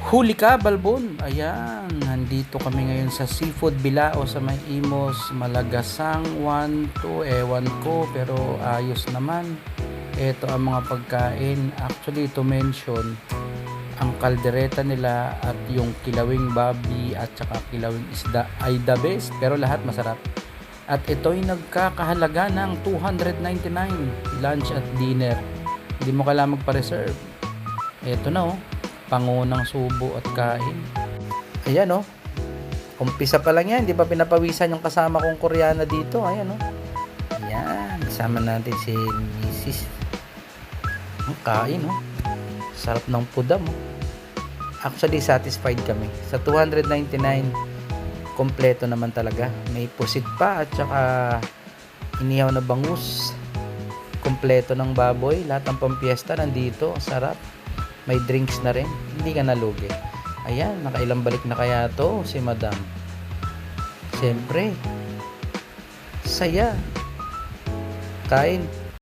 Huli ka, Balbon! Ayan, nandito kami ngayon sa Seafood Bilao sa May Imos, Malagasang 1, 2, ewan ko, pero ayos naman. Ito ang mga pagkain. Actually, to mention, ang kaldereta nila at yung kilawing babi at saka kilawing isda ay the best, pero lahat masarap. At ito'y nagkakahalaga ng 299 lunch at dinner. Hindi mo kailangan magpa-reserve. Ito na oh, pangunang subo at kain. Ayan oh, umpisa pa lang yan, di ba pinapawisan yung kasama kong Koreana dito. Ayan oh. Ayan, kasama natin si Mrs. Ang kain oh. Sarap ng pudam oh. Actually satisfied kami. Sa 299, kompleto naman talaga. May pusit pa at saka inihaw na bangus. Kompleto ng baboy, lahat ng pampiesta nandito. Sarap. May drinks na rin. Hindi ka nalugi. Ayan, nakailang balik na kaya to si Madam. Siyempre, saya. Kain.